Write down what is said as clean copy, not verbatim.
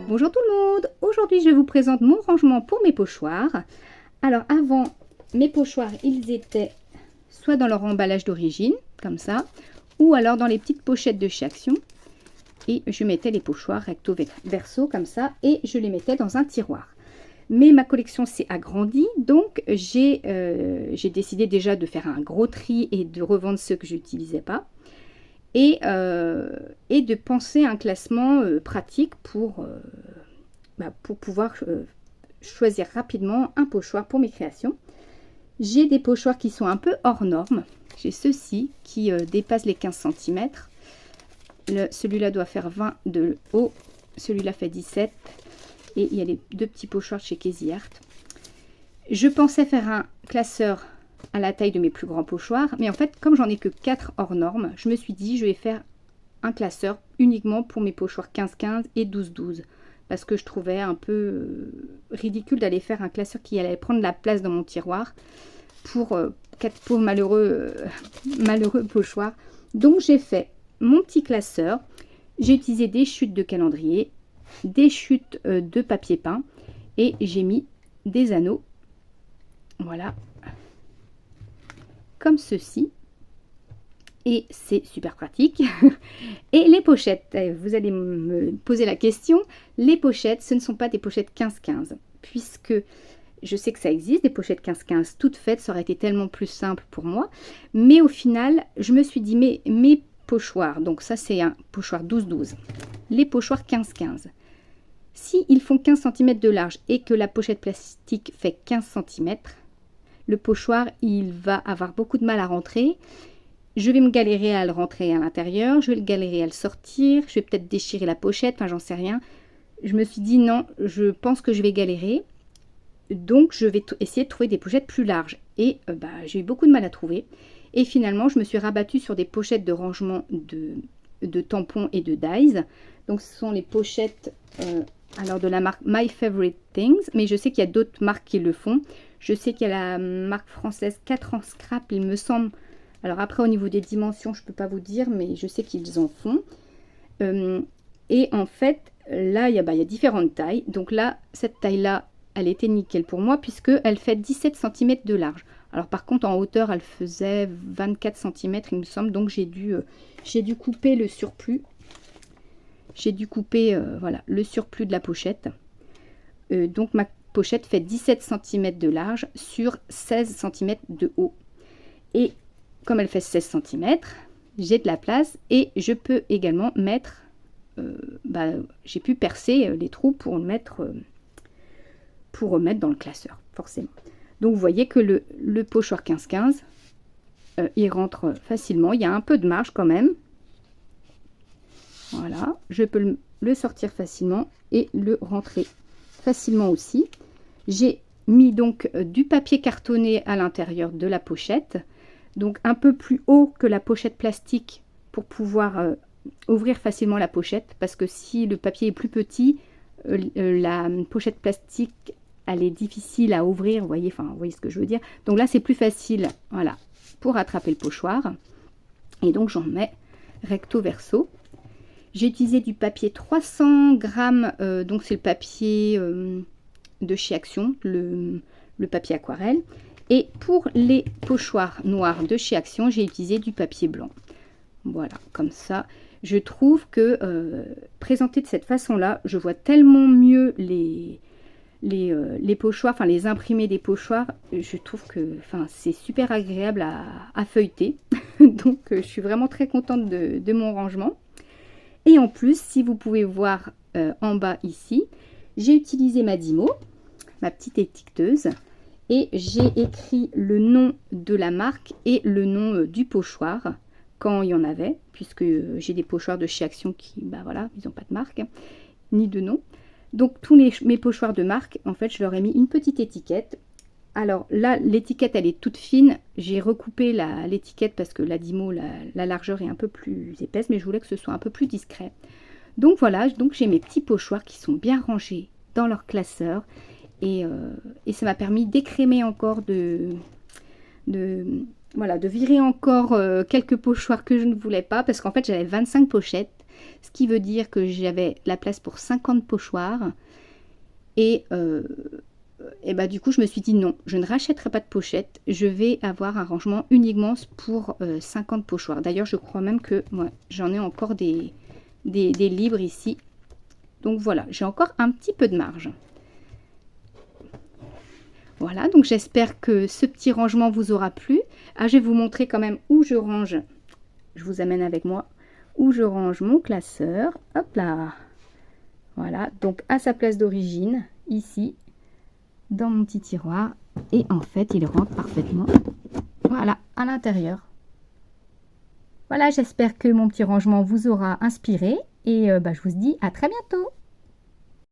Bonjour tout le monde, aujourd'hui je vous présente mon rangement pour mes pochoirs. Alors avant, mes pochoirs ils étaient soit dans leur emballage d'origine, comme ça, ou alors dans les petites pochettes de chez Action. Et je mettais les pochoirs recto verso comme ça et je les mettais dans un tiroir. Mais ma collection s'est agrandie, donc j'ai décidé déjà de faire un gros tri et de revendre ceux que je n'utilisais pas. Et de penser à un classement pratique pour pouvoir choisir rapidement un pochoir pour mes créations. J'ai des pochoirs qui sont un peu hors normes. J'ai ceux-ci qui dépassent les 15 cm. Celui-là doit faire 20 de haut, celui-là fait 17. Et il y a les deux petits pochoirs chez Casey Art. Je pensais faire un classeur à la taille de mes plus grands pochoirs, mais en fait, comme j'en ai que 4 hors normes, je me suis dit je vais faire un classeur uniquement pour mes pochoirs 15-15 et 12-12, parce que je trouvais un peu ridicule d'aller faire un classeur qui allait prendre la place dans mon tiroir pour 4 pauvres malheureux pochoirs. Donc j'ai fait mon petit classeur, j'ai utilisé des chutes de calendrier, des chutes de papier peint et j'ai mis des anneaux, voilà, comme ceci, et c'est super pratique. Et les pochettes, vous allez me poser la question, les pochettes ce ne sont pas des pochettes 15-15, puisque je sais que ça existe des pochettes 15-15 toutes faites, ça aurait été tellement plus simple pour moi, mais au final je me suis dit mes pochoirs, donc ça c'est un pochoir 12-12, les pochoirs 15-15, si ils font 15 cm de large et que la pochette plastique fait 15 cm, le pochoir il va avoir beaucoup de mal à rentrer. Je vais me galérer à le rentrer à l'intérieur, je vais le galérer à le sortir, je vais peut-être déchirer la pochette, enfin j'en sais rien. Je me suis dit non, je pense que je vais galérer, donc je vais essayer de trouver des pochettes plus larges. Et j'ai eu beaucoup de mal à trouver. Et finalement, je me suis rabattue sur des pochettes de rangement de tampons et de dies. Donc ce sont les pochettes alors de la marque My Favorite Things, mais je sais qu'il y a d'autres marques qui le font. Je sais qu'il y a la marque française 4 ans Scrap, il me semble. Alors après au niveau des dimensions, je ne peux pas vous dire, mais je sais qu'ils en font. Et en fait, là, il y a différentes tailles. Donc là, cette taille-là, elle était nickel pour moi, puisqu'elle fait 17 cm de large. Alors par contre, en hauteur, elle faisait 24 cm, il me semble. Donc j'ai dû couper le surplus. J'ai dû couper voilà, le surplus de la pochette. Donc ma pochette fait 17 cm de large sur 16 cm de haut. Et comme elle fait 16 cm, j'ai de la place et je peux également mettre, j'ai pu percer les trous pour remettre dans le classeur, forcément. Donc vous voyez que le pochoir 15-15, il rentre facilement. Il y a un peu de marge quand même. Voilà, je peux le sortir facilement et le rentrer facilement aussi. J'ai mis donc du papier cartonné à l'intérieur de la pochette, donc un peu plus haut que la pochette plastique pour pouvoir ouvrir facilement la pochette, parce que si le papier est plus petit, la pochette plastique elle est difficile à ouvrir, vous voyez ce que je veux dire. Donc là c'est plus facile, voilà, pour attraper le pochoir. Et donc j'en mets recto verso. J'ai utilisé du papier 300 grammes, donc c'est le papier de chez Action, le papier aquarelle. Et pour les pochoirs noirs de chez Action, j'ai utilisé du papier blanc. Voilà, comme ça. Je trouve que présenté de cette façon-là, je vois tellement mieux les pochoirs, enfin les imprimés des pochoirs. Je trouve que c'est super agréable à feuilleter. Donc je suis vraiment très contente de mon rangement. Et en plus, si vous pouvez voir en bas ici, j'ai utilisé ma Dymo, ma petite étiqueteuse. Et j'ai écrit le nom de la marque et le nom du pochoir quand il y en avait, puisque j'ai des pochoirs de chez Action qui, voilà, ils n'ont pas de marque ni de nom. Donc tous mes pochoirs de marque, en fait, je leur ai mis une petite étiquette. Alors là, l'étiquette, elle est toute fine. J'ai recoupé l'étiquette parce que la Dymo, la largeur est un peu plus épaisse, mais je voulais que ce soit un peu plus discret. Donc voilà, donc j'ai mes petits pochoirs qui sont bien rangés dans leur classeur. Et ça m'a permis d'écrémer encore de voilà, de virer encore quelques pochoirs que je ne voulais pas, parce qu'en fait j'avais 25 pochettes, ce qui veut dire que j'avais la place pour 50 pochoirs. Et bah, du coup, je me suis dit non, je ne rachèterai pas de pochette. Je vais avoir un rangement uniquement pour 50 pochoirs. D'ailleurs, je crois même que moi, j'en ai encore des libres ici. Donc voilà, j'ai encore un petit peu de marge. Voilà, donc j'espère que ce petit rangement vous aura plu. Ah, je vais vous montrer quand même où je range. Je vous amène avec moi. Où je range mon classeur. Hop là. Voilà, donc à sa place d'origine, ici, dans mon petit tiroir. Et en fait, il rentre parfaitement, voilà, à l'intérieur. Voilà, j'espère que mon petit rangement vous aura inspiré. Et bah, je vous dis à très bientôt.